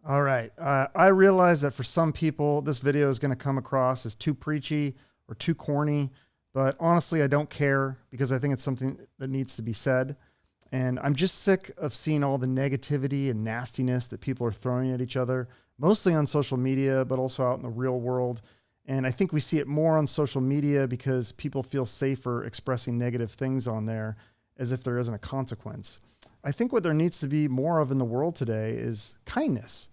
All right. I realize that for some people, this video is going to come across as too preachy or too corny, but honestly, I don't care because I think it's something that needs to be said. And I'm just sick of seeing all the negativity and nastiness that people are throwing at each other, mostly on social media, but also out in the real world. And I think we see it more on social media because people feel safer expressing negative things on there as if there isn't a consequence. I think what there needs to be more of in the world today is kindness,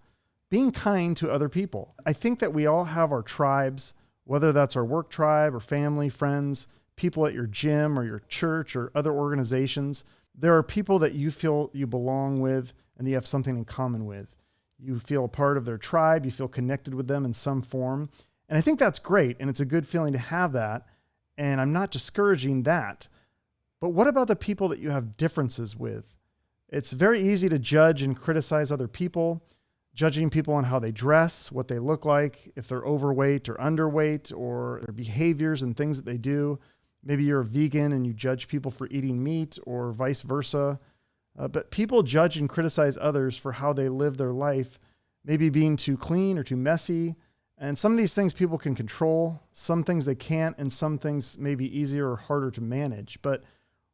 being kind to other people. I think that we all have our tribes, whether that's our work tribe or family, friends, people at your gym or your church or other organizations. There are people that you feel you belong with and that you have something in common with. You feel a part of their tribe, you feel connected with them in some form. And I think that's great. And it's a good feeling to have that. And I'm not discouraging that. But what about the people that you have differences with? It's very easy to judge and criticize other people, judging people on how they dress, what they look like, if they're overweight or underweight, or their behaviors and things that they do. Maybe you're a vegan and you judge people for eating meat or vice versa. But people judge and criticize others for how they live their life, maybe being too clean or too messy. And some of these things people can control, some things they can't, and some things may be easier or harder to manage. But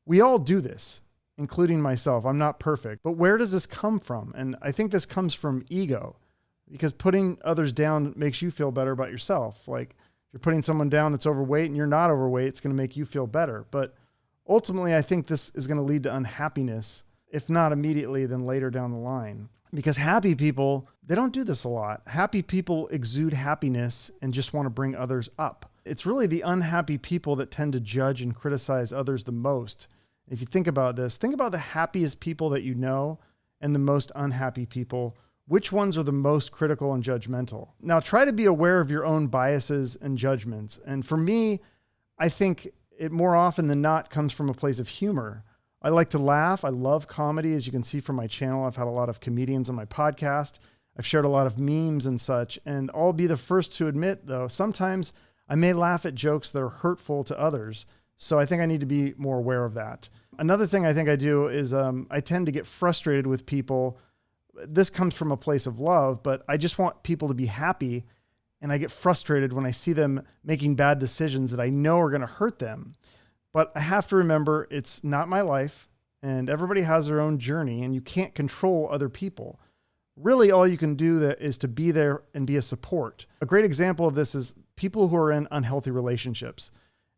we all do this, including myself. I'm not perfect. But where does this come from? And I think this comes from ego, because putting others down makes you feel better about yourself. Like if you're putting someone down that's overweight and you're not overweight, it's going to make you feel better. But ultimately, I think this is going to lead to unhappiness, if not immediately, then later down the line. Because happy people, they don't do this a lot. Happy people exude happiness and just want to bring others up. It's really the unhappy people that tend to judge and criticize others the most. If you think about this, think about the happiest people that you know and the most unhappy people. Which ones are the most critical and judgmental? Now try to be aware of your own biases and judgments. And for me, I think it more often than not comes from a place of humor. I like to laugh. I love comedy. As you can see from my channel, I've had a lot of comedians on my podcast. I've shared a lot of memes and such. And I'll be the first to admit, though, sometimes I may laugh at jokes that are hurtful to others. So I think I need to be more aware of that. Another thing I think I do is I tend to get frustrated with people. This comes from a place of love, but I just want people to be happy. And I get frustrated when I see them making bad decisions that I know are going to hurt them. But I have to remember it's not my life and everybody has their own journey and you can't control other people. Really, all you can do is to be there and be a support. A great example of this is people who are in unhealthy relationships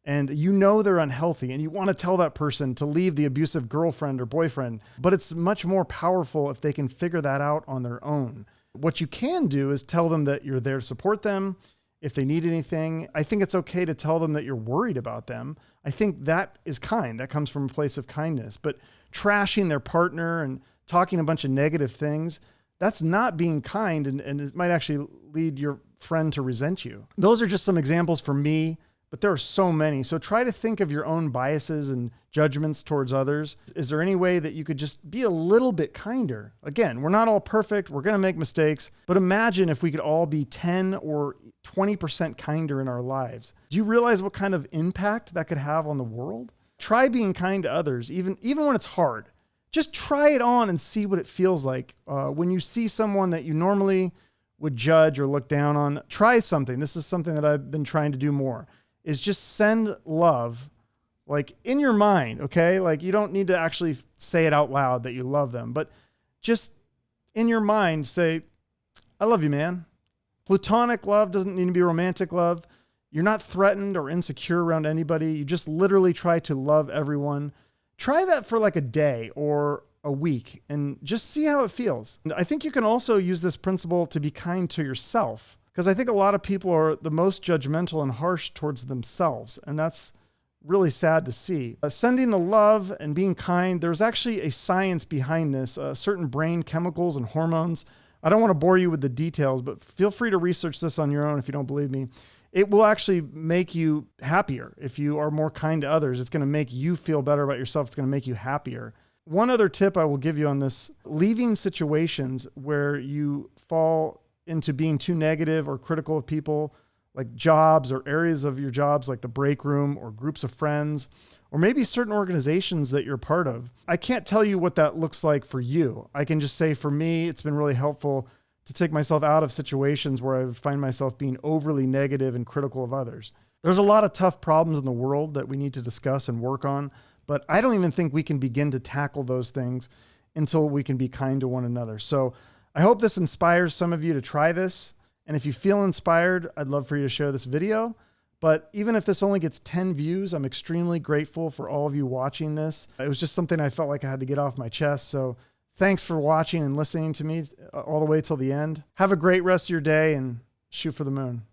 and you know they're unhealthy and you want to tell that person to leave the abusive girlfriend or boyfriend, but it's much more powerful if they can figure that out on their own. What you can do is tell them that you're there to support them. If they need anything, I think it's okay to tell them that you're worried about them. I think that is kind. That comes from a place of kindness. But trashing their partner and talking a bunch of negative things, that's not being kind, and it might actually lead your friend to resent you. Those are just some examples for me, but there are so many. So try to think of your own biases and judgments towards others. Is there any way that you could just be a little bit kinder? Again, we're not all perfect. We're going to make mistakes, but imagine if we could all be 10 or 20% kinder in our lives. Do you realize what kind of impact that could have on the world? Try being kind to others, even when it's hard. Just try it on and see what it feels like. When you see someone that you normally would judge or look down on, try something. This is something that I've been trying to do more, is just send love, like in your mind, okay? Like you don't need to actually say it out loud that you love them, but just in your mind say, I love you, man. Platonic love doesn't need to be romantic love. You're not threatened or insecure around anybody. You just literally try to love everyone. Try that for like a day or a week and just see how it feels. And I think you can also use this principle to be kind to yourself, because I think a lot of people are the most judgmental and harsh towards themselves. And that's really sad to see. Sending the love and being kind, there's actually a science behind this, certain brain chemicals and hormones. I don't want to bore you with the details, but feel free to research this on your own if you don't believe me. It will actually make you happier. If you are more kind to others, it's going to make you feel better about yourself. It's going to make you happier. One other tip I will give you on this, leaving situations where you fall into being too negative or critical of people, like jobs or areas of your jobs, like the break room or groups of friends, or maybe certain organizations that you're part of. I can't tell you what that looks like for you. I can just say for me, it's been really helpful to take myself out of situations where I would find myself being overly negative and critical of others. There's a lot of tough problems in the world that we need to discuss and work on, but I don't even think we can begin to tackle those things until we can be kind to one another. So I hope this inspires some of you to try this. And if you feel inspired, I'd love for you to share this video. But even if this only gets 10 views, I'm extremely grateful for all of you watching this. It was just something I felt like I had to get off my chest. So thanks for watching and listening to me all the way till the end. Have a great rest of your day and shoot for the moon.